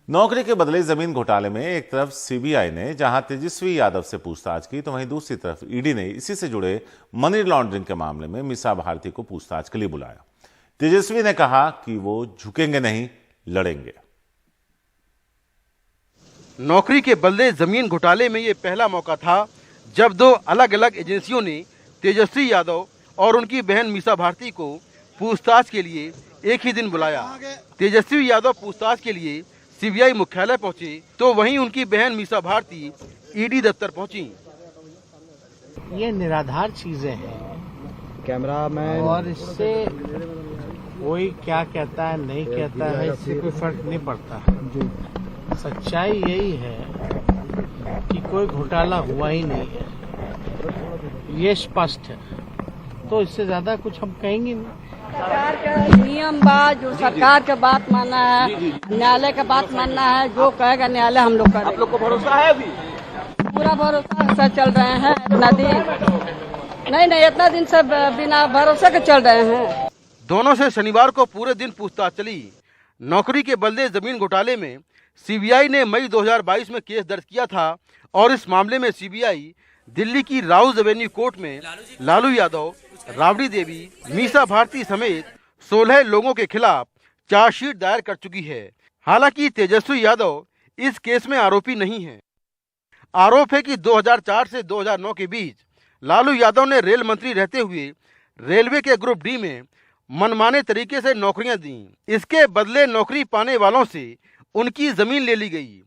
नौकरी के बदले जमीन घोटाले में एक तरफ सीबीआई ने जहां तेजस्वी यादव से पूछताछ की, तो वहीं दूसरी तरफ ईडी ने इसी से जुड़े मनी लॉन्ड्रिंग के मामले में मीसा भारती को पूछताछ के लिए बुलाया। तेजस्वी ने कहा कि वो झुकेंगे नहीं, लड़ेंगे। नौकरी के बदले जमीन घोटाले में ये पहला मौका था जब दो अलग अलग एजेंसियों ने तेजस्वी यादव और उनकी बहन मीसा भारती को पूछताछ के लिए एक ही दिन बुलाया। तेजस्वी यादव पूछताछ के लिए सीबीआई मुख्यालय पहुंचे, तो वहीं उनकी बहन मीसा भारती ईडी दफ्तर पहुंची। ये निराधार चीजें हैं कैमरामैन, और इससे कोई क्या कहता है नहीं कहता है, इससे कोई फर्क नहीं पड़ता। सच्चाई यही है कि कोई घोटाला हुआ ही नहीं है, ये स्पष्ट है। तो इससे ज्यादा कुछ हम कहेंगे नहीं। सरकार का नियम बा, जो सरकार का बात मानना है, न्यायालय का बात मानना है, जो कहेगा न्यायालय हम लोग करेंगे। आप लोग को भरोसा है? अभी पूरा भरोसा से चल रहे हैं। इतना दिन नहीं, इतना दिन से बिना भरोसे के चल रहे हैं। दोनों से शनिवार को पूरे दिन पूछताछ चली। नौकरी के बदले जमीन घोटाले में सीबीआई ने मई 2022 में केस दर्ज किया था और इस मामले में सीबीआई दिल्ली की राउज एवेन्यू कोर्ट में लालू यादव, राबड़ी देवी, मीसा भारती समेत 16 लोगों के खिलाफ चार्जशीट दायर कर चुकी है। हालांकि तेजस्वी यादव इस केस में आरोपी नहीं है। आरोप है कि 2004 से 2009 के बीच लालू यादव ने रेल मंत्री रहते हुए रेलवे के ग्रुप डी में मनमाने तरीके से नौकरियां दी। इसके बदले नौकरी पाने वालों से उनकी जमीन ले ली गई।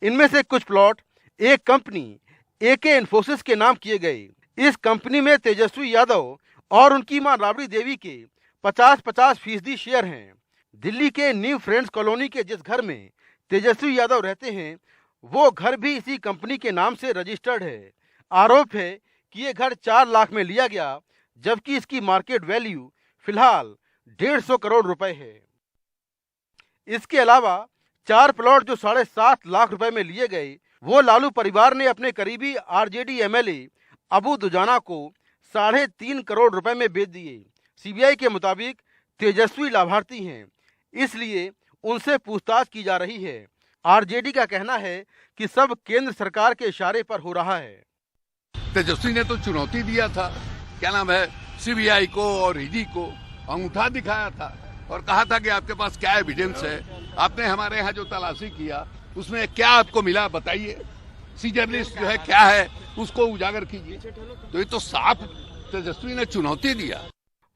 इनमें से कुछ प्लॉट एक कंपनी एके इन्फोसिस के नाम किए गए। इस कंपनी में तेजस्वी यादव और उनकी मां राबड़ी देवी के 50-50% शेयर हैं। दिल्ली के न्यू फ्रेंड्स कॉलोनी के जिस घर में तेजस्वी यादव रहते हैं, वो घर भी इसी कंपनी के नाम से रजिस्टर्ड है। आरोप है कि ये घर 4 लाख में लिया गया, जबकि इसकी मार्केट वैल्यू फिलहाल 150 करोड़ रुपए है। इसके अलावा 4 प्लॉट जो 7.5 लाख रुपए में लिए गए, वो लालू परिवार ने अपने करीबी आरजेडी एमएलए अबू दुजाना को 3.5 करोड़ रुपए में बेच दिए। सीबीआई के मुताबिक तेजस्वी लाभार्थी हैं, इसलिए उनसे पूछताछ की जा रही है। आरजेडी का कहना है कि सब केंद्र सरकार के इशारे पर हो रहा है। तेजस्वी ने तो चुनौती दिया था, क्या नाम है, सीबीआई को और ईडी को अंगूठा दिखाया था और कहा था कि आपके पास क्या एविडेंस है। आपने हमारे यहाँ जो तलाशी किया उसमें क्या आपको मिला, बताइए। सीजर लिस्ट जो है क्या है, उसको उजागर कीजिए। तो ये तो साफ तेजस्वी ने चुनौती दिया।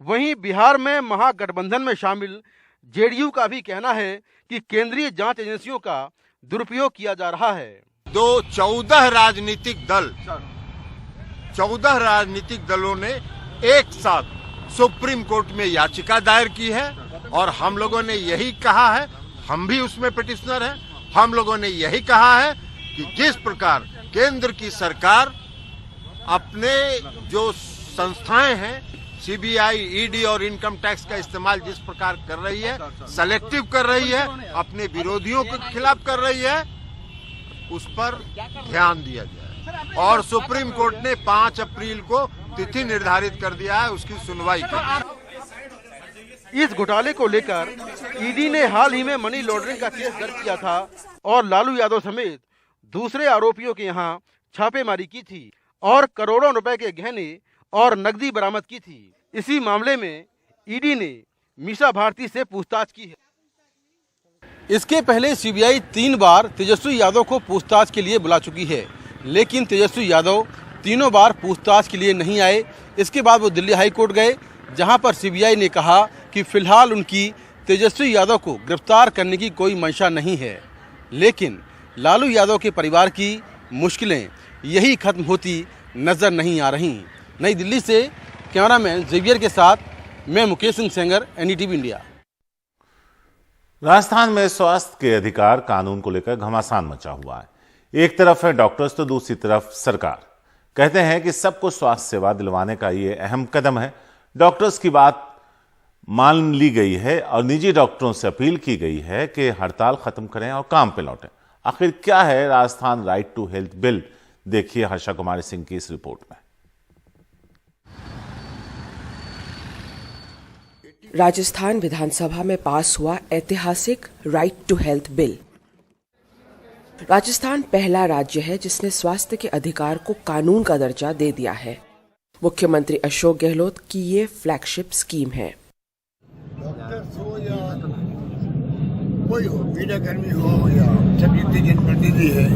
वहीं बिहार में महागठबंधन में शामिल जेडीयू का भी कहना है कि केंद्रीय जांच एजेंसियों का दुरुपयोग किया जा रहा है। 14 राजनीतिक दलों ने एक साथ सुप्रीम कोर्ट में याचिका दायर की है और हम लोगों ने यही कहा है, हम भी उसमें पिटिशनर हैं, हम लोगों ने यही कहा है कि जिस प्रकार केंद्र की सरकार अपने जो संस्थाएं हैं, सीबीआई, ईडी और इनकम टैक्स का इस्तेमाल जिस प्रकार कर रही है, सेलेक्टिव कर रही है, अपने विरोधियों के खिलाफ कर रही है, उस पर ध्यान दिया जाए। और सुप्रीम कोर्ट ने 5 अप्रैल को तिथि निर्धारित कर दिया है उसकी सुनवाई की। इस घोटाले को लेकर ईडी ने हाल ही में मनी लॉन्ड्रिंग का केस दर्ज किया था और लालू यादव समेत दूसरे आरोपियों के यहां छापेमारी की थी और करोड़ों रुपए के गहने और नकदी बरामद की थी। इसी मामले में ईडी ने मीसा भारती से पूछताछ की है। इसके पहले सीबीआई 3 बार तेजस्वी यादव को पूछताछ के लिए बुला चुकी है, लेकिन तेजस्वी यादव तीनों बार पूछताछ के लिए नहीं आए। इसके बाद वो दिल्ली हाई कोर्ट गए, जहां पर सीबीआई ने कहा कि फिलहाल उनकी तेजस्वी यादव को गिरफ्तार करने की कोई मंशा नहीं है, लेकिन लालू यादव के परिवार की मुश्किलें यही खत्म होती नजर नहीं आ रही। नई दिल्ली से कैमरामैन जेवियर के साथ मैं मुकेश सिंह सेंगर, एनडीटीवी इंडिया। राजस्थान में स्वास्थ्य के अधिकार कानून को लेकर घमासान मचा हुआ है। एक तरफ है डॉक्टर्स तो दूसरी तरफ सरकार। कहते हैं कि सबको स्वास्थ्य सेवा दिलवाने का ये अहम कदम है। डॉक्टर्स की बात मान ली गई है और निजी डॉक्टरों से अपील की गई है कि हड़ताल खत्म करें और काम पे लौटें। आखिर क्या है Rajasthan right to health bill, देखिए हर्षा कुमारी सिंह की इस रिपोर्ट में। राजस्थान विधानसभा में पास हुआ ऐतिहासिक right to health bill. Rajasthan पहला राज्य है जिसने स्वास्थ्य के अधिकार को कानून का दर्जा दे दिया है। मुख्यमंत्री अशोक गहलोत की ये फ्लैगशिप स्कीम है। डॉक्टर्स हो या कोई हो, मीडिया कर्मी हो या सब जितने जनप्रतिनिधि है,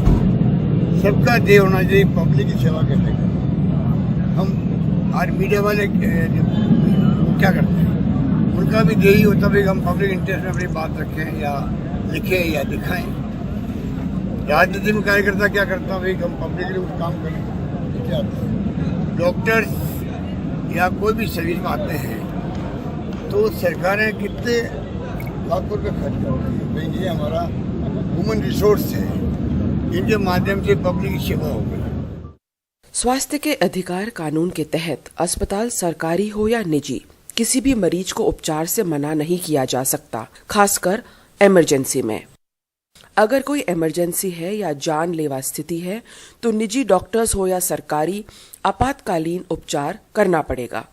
सबका ध्येय होना चाहिए पब्लिक की सेवा करने का। हम आज मीडिया वाले क्या करते हैं, उनका भी ध्येय होता है कि हम पब्लिक इंटरेस्ट में अपनी बात रखें या लिखें या दिखाएं। राजनीति में कार्यकर्ता क्या करता है, हम पब्लिक के लिए कुछ काम करें। क्या डॉक्टर्स या कोई भी सर्विस में आते हैं तो सरकारें कितने लाखों रुपये खर्च कर रही है। भाई ये हमारा ह्यूमन रिसोर्स है, इनके माध्यम से पब्लिक की सेवा होगी। स्वास्थ्य के अधिकार कानून के तहत अस्पताल सरकारी हो या निजी, किसी भी मरीज को उपचार से मना नहीं किया जा सकता, खासकर इमरजेंसी में। अगर कोई इमरजेंसी है या जानलेवा स्थिति है तो निजी डॉक्टर्स हो या सरकारी, आपातकालीन उपचार करना पड़ेगा।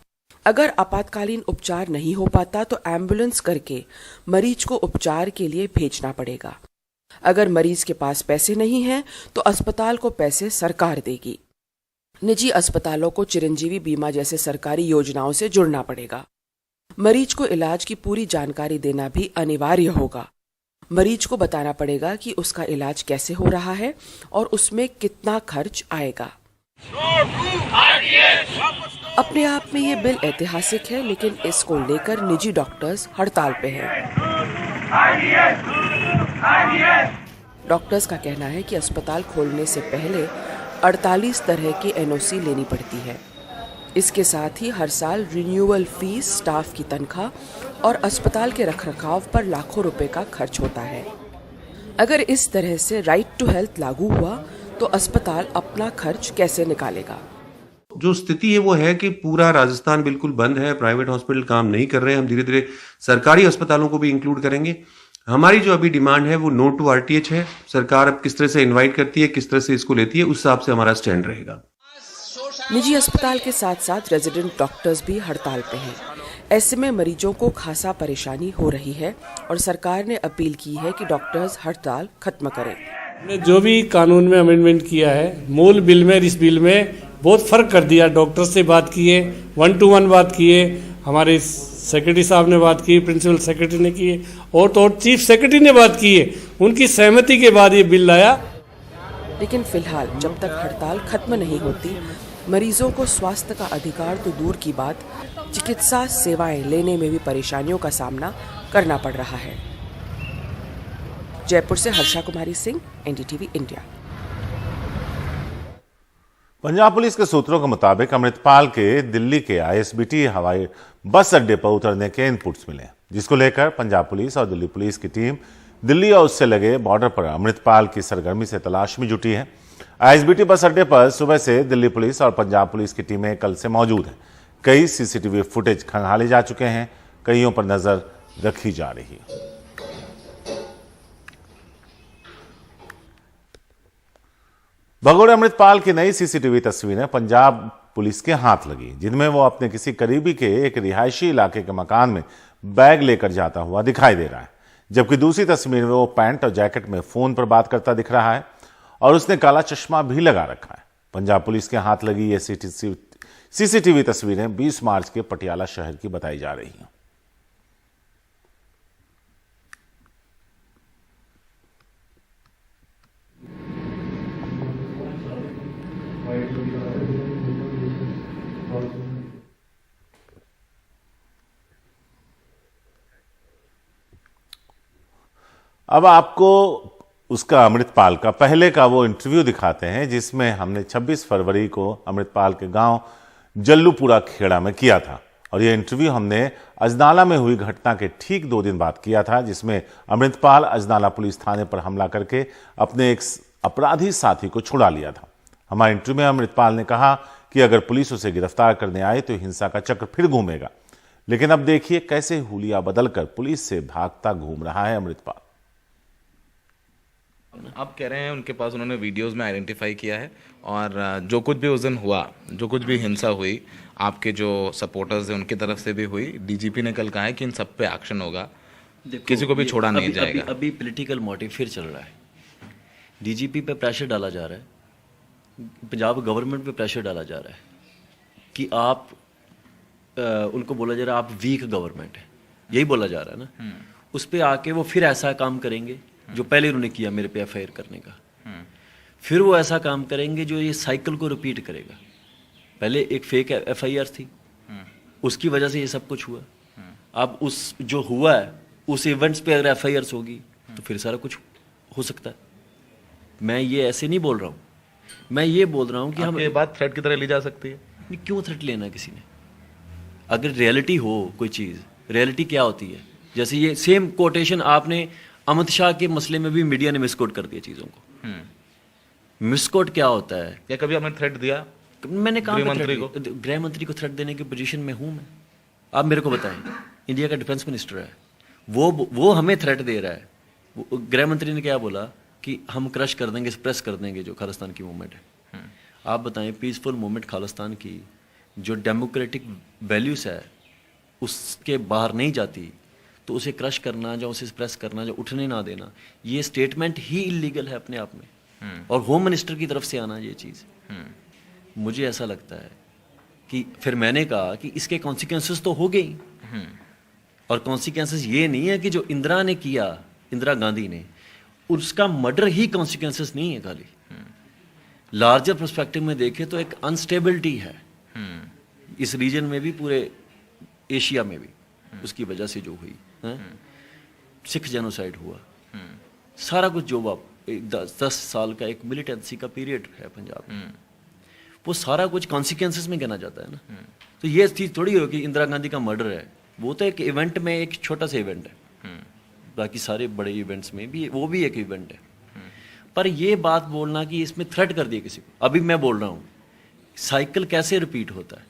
अगर आपातकालीन उपचार नहीं हो पाता तो एम्बुलेंस करके मरीज को उपचार के लिए भेजना पड़ेगा। अगर मरीज के पास पैसे नहीं हैं तो अस्पताल को पैसे सरकार देगी। निजी अस्पतालों को चिरंजीवी बीमा जैसे सरकारी योजनाओं से जुड़ना पड़ेगा। मरीज को इलाज की पूरी जानकारी देना भी अनिवार्य होगा। मरीज को बताना पड़ेगा कि उसका इलाज कैसे हो रहा है और उसमें कितना खर्च आएगा। अपने आप में ये बिल ऐतिहासिक है, लेकिन इसको लेकर निजी डॉक्टर्स हड़ताल पे हैं। डॉक्टर्स का कहना है कि अस्पताल खोलने से पहले 48 तरह की एनओसी लेनी पड़ती है। इसके साथ ही हर साल रिन्यूअल फीस, स्टाफ की तनख्वाह और अस्पताल के रखरखाव पर लाखों रुपए का खर्च होता है। अगर इस तरह से राइट टू हेल्थ लागू हुआ तो अस्पताल अपना खर्च कैसे निकालेगा? जो स्थिति है वो है कि पूरा राजस्थान बिल्कुल बंद है, प्राइवेट हॉस्पिटल काम नहीं कर रहे हैं। हम धीरे धीरे सरकारी अस्पतालों को भी इंक्लूड करेंगे। हमारी जो अभी डिमांड है वो नो टू आरटीएच है। सरकार अब किस तरह से इनवाइट करती है, किस तरह से इसको लेती है, उस हिसाब से हमारा स्टैंड रहेगा। निजी अस्पताल के साथ साथ रेजिडेंट डॉक्टर्स भी हड़ताल पे हैं। ऐसे में मरीजों को खासा परेशानी हो रही है और सरकार ने अपील की है कि डॉक्टर्स हड़ताल खत्म करें। हमने जो भी कानून में अमेंडमेंट किया है, मूल बिल में इस बिल में बहुत फर्क कर दिया। डॉक्टर से बात किए, 1-to-1 बात किए, हमारे सेक्रेटरी साहब ने बात की, प्रिंसिपल सेक्रेटरी ने किए और तो और चीफ सेक्रेटरी ने बात की है। उनकी सहमति के बाद ये बिल लाया। लेकिन फिलहाल जब तक हड़ताल खत्म नहीं होती, मरीजों को स्वास्थ्य का अधिकार तो दूर की बात, चिकित्सा सेवाएं लेने में भी परेशानियों का सामना करना पड़ रहा है। जयपुर से Harsha Kumari Singh, NDTV India. Punjab police के सूत्रों के मुताबिक अमृतपाल के दिल्ली के आईएसबीटी हवाई बस अड्डे पर उतरने के इनपुट्स मिले, जिसको लेकर पंजाब पुलिस और दिल्ली पुलिस की टीम दिल्ली और उससे लगे बॉर्डर पर अमृतपाल की सरगर्मी से तलाश में जुटी है। आईएसबीटी बस अड्डे पर सुबह से दिल्ली पुलिस और पंजाब पुलिस की टीमें कल से मौजूद हैं। कई सीसीटीवी फुटेज खंगाले जा चुके हैं, कईयों पर नजर रखी जा रही है। भगोड़े अमृतपाल की नई सीसीटीवी तस्वीरें पंजाब पुलिस के हाथ लगी, जिनमें वो अपने किसी करीबी के एक रिहायशी इलाके के मकान में बैग लेकर जाता हुआ दिखाई दे रहा है, जबकि दूसरी तस्वीर में वो पैंट और जैकेट में फोन पर बात करता दिख रहा है और उसने काला चश्मा भी लगा रखा है। पंजाब पुलिस के हाथ लगी ये सीसीटीवी तस्वीरें 20 मार्च के पटियाला शहर की बताई जा रही हैं। अब आपको उसका अमृतपाल का पहले का वो इंटरव्यू दिखाते हैं, जिसमें हमने 26 फरवरी को अमृतपाल के गांव जल्लूपुरा खेड़ा में किया था। और ये इंटरव्यू हमने अजनाला में हुई घटना के ठीक 2 दिन बाद किया था, जिसमें अमृतपाल अजनाला पुलिस थाने पर हमला करके अपने एक अपराधी साथी को छुड़ा लिया था। हमारे इंटरव्यू में अमृतपाल ने कहा कि अगर पुलिस उसे गिरफ्तार करने आए तो हिंसा का चक्र फिर घूमेगा। लेकिन अब देखिए कैसे हुलिया बदलकर पुलिस से भागता घूम रहा है अमृतपाल। आप कह रहे हैं उनके पास उन्होंने वीडियोस में आइडेंटिफाई किया है और जो कुछ भी उस दिन हुआ, जो कुछ भी हिंसा हुई, आपके जो सपोर्टर्स हैं उनकी तरफ से भी हुई। डीजीपी ने कल कहा है कि इन सब पे एक्शन होगा, किसी को भी छोड़ा नहीं जाएगा। अभी पॉलिटिकल मोटिव फिर चल रहा है। डीजीपी पे प्रेशर डाला जा रहा है, पंजाब गवर्नमेंट पे प्रेशर डाला जा रहा है कि आप उनको बोला जा रहा है आप वीक गवर्नमेंट है, यही बोला जा रहा है ना। उस पर आके वो फिर ऐसा काम करेंगे जो पहले उन्होंने किया मेरे पे एफआईआर करने का, फिर वो ऐसा काम करेंगे जो ये साइकिल को रिपीट करेगा। पहले एक फेक एफआईआर थी, उसकी वजह से ये सब कुछ हुआ। अब उस जो हुआ है उस इवेंट्स पे अगर एफआईआर होगी तो फिर सारा कुछ हो सकता है। मैं ये ऐसे नहीं बोल रहा हूँ, मैं ये बोल रहा हूँ कि हम ये बात थ्रेट की तरह ली जा सकती है। क्यों थ्रेट लेना है किसी ने? अगर रियलिटी हो कोई चीज़, रियलिटी क्या होती है? जैसे ये सेम कोटेशन आपने अमित शाह के मसले में भी मीडिया ने मिसकोट कर दिया चीज़ों को। मिसकोट क्या होता है? या कभी आपने थ्रेट दिया? मैंने कहा गृह मंत्री को थ्रेट देने की पोजीशन में हूँ मैं। आप मेरे को बताएं, इंडिया का डिफेंस मिनिस्टर है, वो हमें थ्रेट दे रहा है। गृह मंत्री ने क्या बोला कि हम क्रश कर देंगे, सप्रेस कर देंगे जो खालिस्तान की मूवमेंट है। आप बताएं, पीसफुल मूवमेंट खालिस्तान की जो डेमोक्रेटिक वैल्यूज है उसके बाहर नहीं जाती, तो उसे क्रश करना, जो उसे सप्रेस करना, जो उठने ना देना, ये स्टेटमेंट ही इलीगल है अपने आप में। और होम मिनिस्टर की तरफ से आना ये चीज़, मुझे ऐसा लगता है कि फिर मैंने कहा कि इसके कॉन्सिक्वेंसेस तो हो गई। और कॉन्सिक्वेंसेस ये नहीं है कि जो इंदिरा ने किया, इंदिरा गांधी ने, उसका मर्डर ही कॉन्सिक्वेंसेस नहीं है खाली। लार्जर पर्सपेक्टिव में देखें तो एक अनस्टेबिलिटी है इस रीजन में भी, पूरे एशिया में भी, उसकी वजह से जो हुई है। सिख जेनोसाइड हुआ, सारा कुछ जो 10 साल का एक मिलिटेंसी का पीरियड है पंजाब में, वो सारा कुछ कॉन्सिक्वेंसेस में गिना जाता है ना। तो ये चीज़ थोड़ी हो कि इंदिरा गांधी का मर्डर है, वो तो एक इवेंट में एक छोटा सा इवेंट है, बाकी सारे बड़े इवेंट्स में भी वो भी एक इवेंट है। पर ये बात बोलना कि इसमें थ्रेट कर दिया किसी को, अभी मैं बोल रहा हूँ साइकिल कैसे रिपीट होता है।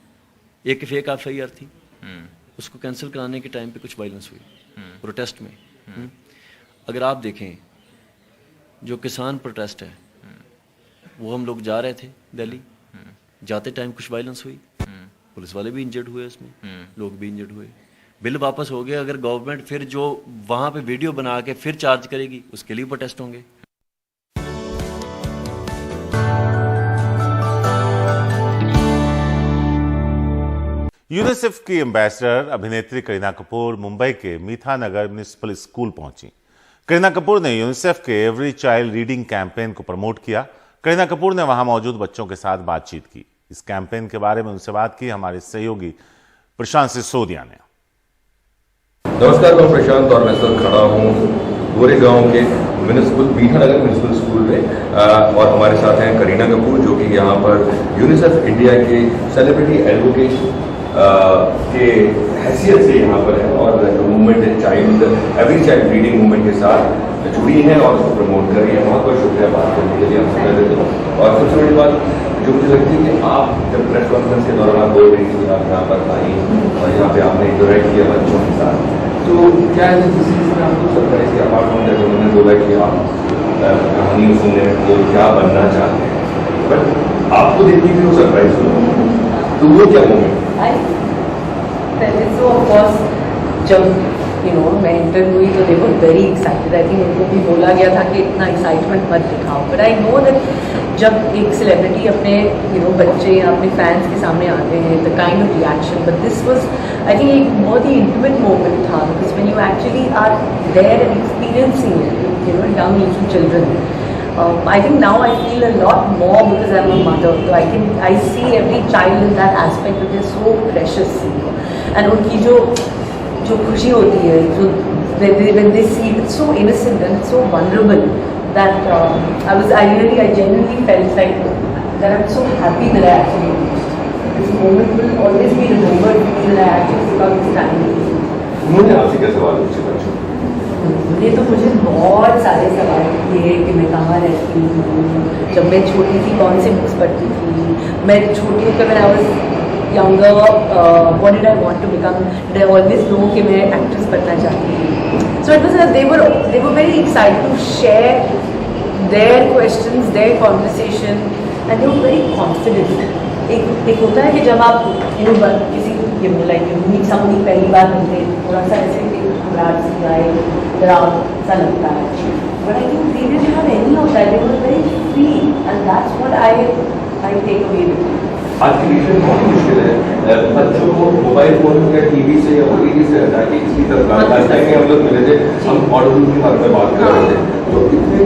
एक फेक एफआईआर थी, उसको कैंसिल कराने के टाइम पे कुछ वायलेंस हुई प्रोटेस्ट में। अगर आप देखें जो किसान प्रोटेस्ट है, वो हम लोग जा रहे थे दिल्ली, जाते टाइम कुछ वायलेंस हुई, पुलिस वाले भी इंजर्ड हुए, उसमें लोग भी इंजर्ड हुए, बिल वापस हो गया। अगर गवर्नमेंट फिर जो वहां पे वीडियो बना के फिर चार्ज करेगी, उसके लिए प्रोटेस्ट होंगे। यूनिसेफ की एम्बेसडर अभिनेत्री करीना कपूर मुंबई के मीठा नगर म्युनिसिपल स्कूल पहुंची। करीना कपूर ने यूनिसेफ के एवरी चाइल्ड रीडिंग कैंपेन को प्रमोट किया। करीना कपूर ने वहां मौजूद बच्चों के साथ बातचीत की। इस कैंपेन के बारे में उनसे बात की हमारे सहयोगी प्रशांत सिसोदिया ने। नमस्कार, मैं प्रशांत और मैं इस वक्त खड़ा हूँ गोरेगांव के मीठा नगर म्युनिसिपल स्कूल में और हमारे साथ हैं करीना कपूर जो कि यहाँ पर यूनिसेफ इंडिया के सेलिब्रिटी एडवोकेट के हैसियत से यहाँ पर है और जो मूवमेंट है child every child reading movement के साथ जुड़ी है और उसको प्रमोट कर रही है। बहुत बहुत शुक्रिया बात करने के लिए आपसे कर देते हैं। और सबसे बड़ी बात जो मुझे लगती है कि आप जब प्रेस कॉन्फ्रेंस के दौरान आप बोल रही थी, आप यहाँ पर आई और यहाँ पे आपने इंटरेक्ट किया बच्चों के साथ, तो क्या है किसी चीज़ में आपको सरप्राइज किया? अपार्ट फ्रॉम जैसे उन्होंने बोला कि आप कहानी सुनने वो क्या बनना चाहते हैं, बट आपको देखने के लिए सरप्राइज हुआ, तो वो क्या मोमेंट? पहले तो ऑफकोर्स जब मैं इंटर हुई तो they were very excited. I think उनको भी बोला गया था कि इतना एक्साइटमेंट मत दिखाओ, बट आई नो दैट जब एक सेलिब्रिटी अपने बच्चे या अपने फैंस के सामने आते हैं, the kind of reaction, but this was I think एक बहुत ही इंटीमेट मोमेंट था, because when you actually are there and experiencing it, young little children. I think now I feel a lot more because I'm a mother. So I see every child in that aspect that they're so precious, and उनकी जो खुशी होती है, जो when they see it, it's so innocent and it's so vulnerable that I genuinely felt like that I'm so happy that I actually this moment will always be remembered to me that I actually took out this time. उन्होंने आपसे क्या सवाल पूछे बच्चों? ये तो मुझे बहुत सारे सवाल किए कि मैं कहाँ रहती हूँ, जब मैं छोटी थी कौन सी बुक्स पढ़ती थी, मैं छोटी होकर when I was younger what did I want to become, did I always know कि मैं एक्ट्रेस बनना चाहती थी. So it was they were very excited to share their questions, their conversation, and they were very confident. एक होता है कि जब आप किसी मीट समबडी पहली बार मिलते हैं, थोड़ा सा ऐसे घबराहट सी आए, डराव सा लगता है, but I think they didn't have any of that. They were and that's what I take away with me. आज की डेट में बहुत मुश्किल है बच्चों को मोबाइल फोन या टीवी से या ओटीटी से हटा के किसी तरह लास्ट टाइम में हम लोग मिले थे, हम ऑडियो के बारे में बात कर रहे थे, तो इतने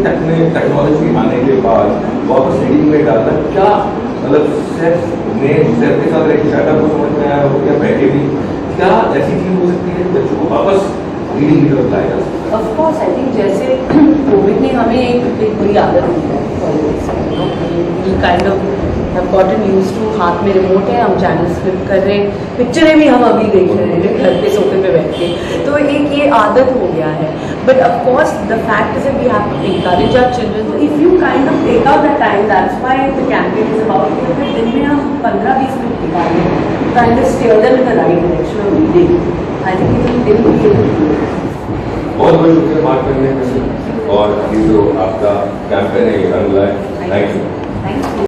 टेक्नोलॉजी आने के बाद वापस रीडिंग में डालना क्या मतलब सेफ के साथ एक सेटअप को समझ में आया हो या बैठे भी क्या ऐसी चीज हो सकती है बच्चों को वापस रीडिंग की तरफ लाया जा सकता है? ऑफ कोर्स आई थिंक जैसे कोविड ने हमें एक बुरी आदत दी है kind of have gotten used to हाथ में रिमोट है, हम चैनल फ्लिप कर रहे हैं, पिक्चरें भी हम अभी देख रहे हैं घर पे सोफे पे बैठ के, तो एक ये आदत हो गया है. But of course the fact is we have to encourage our children, so if you kind of take out that time, that's why the campaign is about कि अगर दिन में हम 15-20 मिनट निकालें, kind of steer them in the right direction of reading. I think it will be able to do it. बहुत बहुत शुक्रिया बात करने के लिए और ये जो आपका कैंपेन है ये रंग लाए. Thank you.